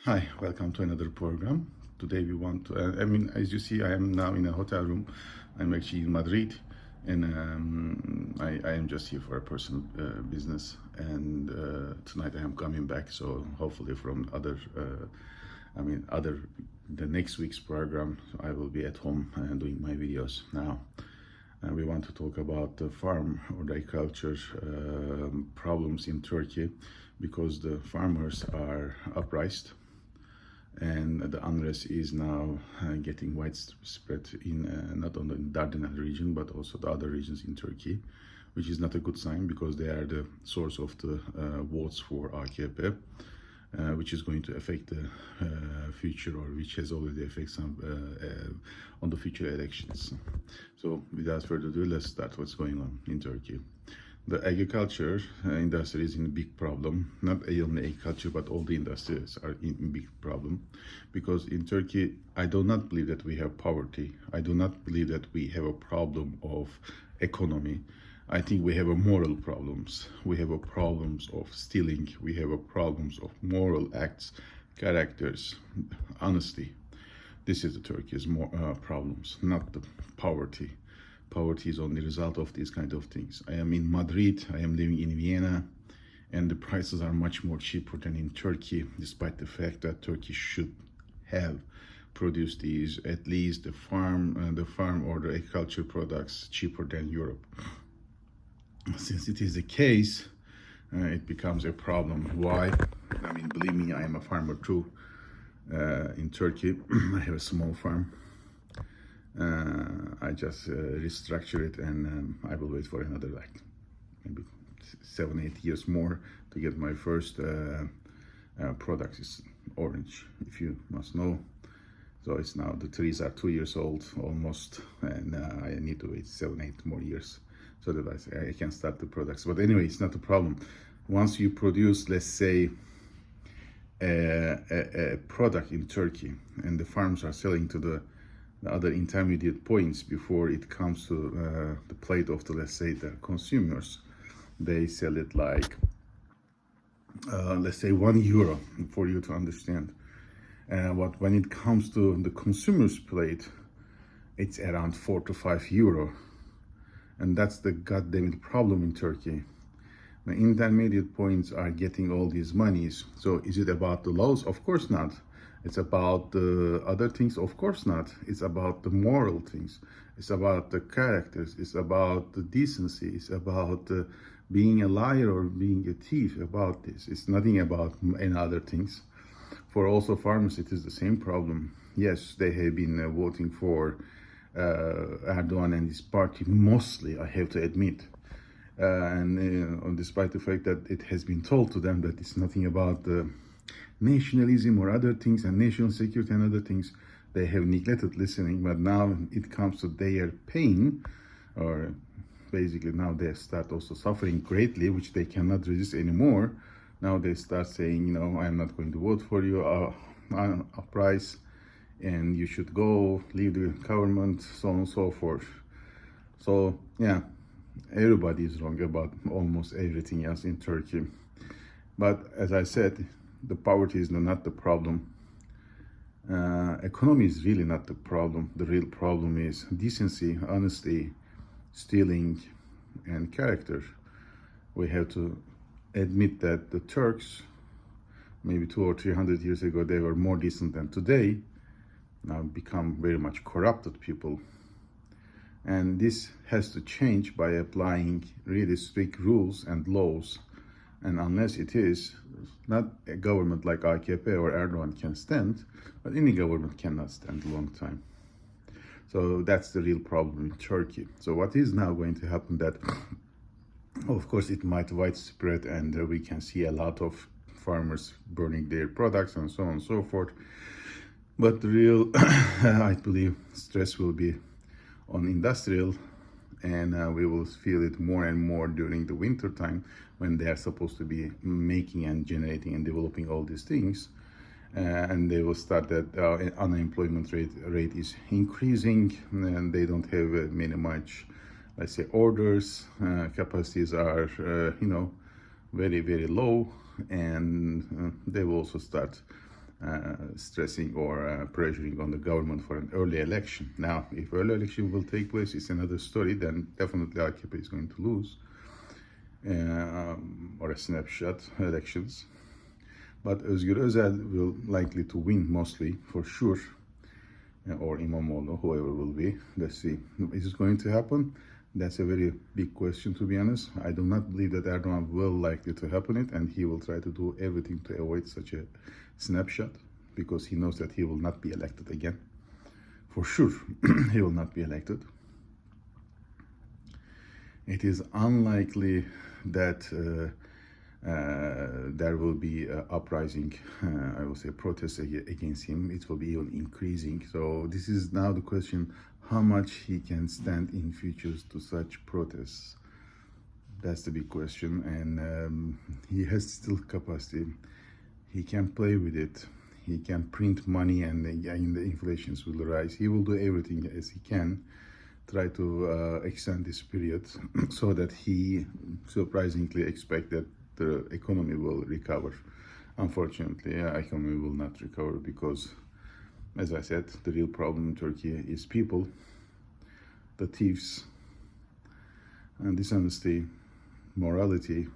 Hi, welcome to another program. Today we want to, as you see, I am now in a hotel room. I'm actually in Madrid, and I am just here for a personal business. And tonight I am coming back, so hopefully from the next week's program, I will be at home doing my videos now. We want to talk about the farm or the agriculture problems in Turkey because the farmers are uprising and the unrest is now getting widespread in not only in Dardanelles region but also the other regions in Turkey, which is not a good sign because they are the source of the votes for AKP, which is going to affect the future, or which has already affected some on the future elections. So without further ado, let's start what's going on in Turkey. The agriculture industry is in a big problem. Not only agriculture, but all the industries are in big problem. Because in Turkey, I do not believe that we have poverty. I do not believe that we have a problem of economy. I think we have a moral problems. We have a problems of stealing. We have a problems of moral acts, characters, honesty. This is the Turkey's problems, not the poverty. Poverty is only the result of these kind of things. I am in Madrid, I am living in Vienna, and the prices are much more cheaper than in Turkey, despite the fact that Turkey should have produced these, at least the farm or the agriculture products cheaper than Europe. Since it is the case, it becomes a problem. Why? I mean, believe me, I am a farmer too. In Turkey, I have a small farm. I just restructure it, and I will wait for another maybe 7-8 years more to get my first product. Is orange, if you must know. So it's now, the trees are 2 years old almost, and I need to wait 7-8 more years so that I can start the products. But anyway, it's not a problem. Once you produce, let's say, a product in Turkey, and the farms are selling to the other intermediate points before it comes to the plate of the, let's say, the consumers, they sell it like let's say €1 for you to understand. When it comes to the consumer's plate, it's around €4 to €5, and that's the goddamn problem in Turkey. The intermediate points are getting all these monies. So is it about the laws? Of course not. It's about the other things? Of course not. It's about the moral things. It's about the characters. It's about the decency. It's about being a liar or being a thief. About this. It's nothing about any other things. For also farmers, it is the same problem. Yes, they have been voting for Erdogan and his party mostly, I have to admit. Despite the fact that it has been told to them that it's nothing about nationalism or other things and national security and other things, they have neglected listening. But now it comes to their pain, or basically now they start also suffering greatly, which they cannot resist anymore. Now they start saying, I'm not going to vote for you, uprise, and you should go, leave the government, so on and so forth. So yeah, everybody is wrong about almost everything else in Turkey. But as I said, the poverty is not the problem. Economy is really not the problem. The real problem is decency, honesty, stealing, and character. We have to admit that the Turks, maybe 200 or 300 years ago, they were more decent than today. Now become very much corrupted people. And this has to change by applying really strict rules and laws. And unless it is, not a government like AKP or Erdogan can stand, but any government cannot stand a long time. So that's the real problem in Turkey. So what is now going to happen, that of course it might widespread, and we can see a lot of farmers burning their products and so on and so forth. But the real, I believe, stress will be on industrial, and we will feel it more and more during the winter time, when they are supposed to be making and generating and developing all these things. And they will start that unemployment rate is increasing, and they don't have many much, let's say, orders. Capacities are very, very low, and they will also start stressing or pressuring on the government for an early election. Now, if early election will take place, it's another story. Then definitely AKP is going to lose, or a snapshot elections. But Özgür Özel will likely to win mostly, for sure, or İmamoğlu, whoever will be. Let's see. Is it going to happen? That's a very big question, to be honest. I do not believe that Erdogan will likely to happen it, and he will try to do everything to avoid such a snapshot, because he knows that he will not be elected again. For sure, he will not be elected. It is unlikely that there will be uprising, I will say protests against him. It will be even increasing. So this is now the question, how much he can stand in futures to such protests. That's the big question, and he has still capacity. He can play with it. He can print money, and the inflations will rise. He will do everything as he can, try to extend this period so that he surprisingly expect that the economy will recover. Unfortunately, economy will not recover because, as I said, the real problem in Turkey is people, the thieves, and dishonesty, morality.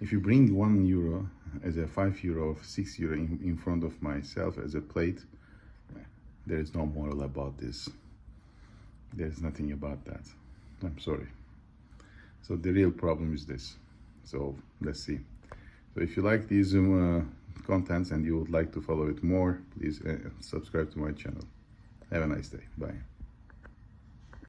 If you bring €1 as a €5 or €6 in front of myself as a plate, there is no moral about this. There's nothing about that. I'm sorry. So the real problem is this. So let's see. So if you like these contents and you would like to follow it more, please subscribe to my channel. Have a nice day. Bye.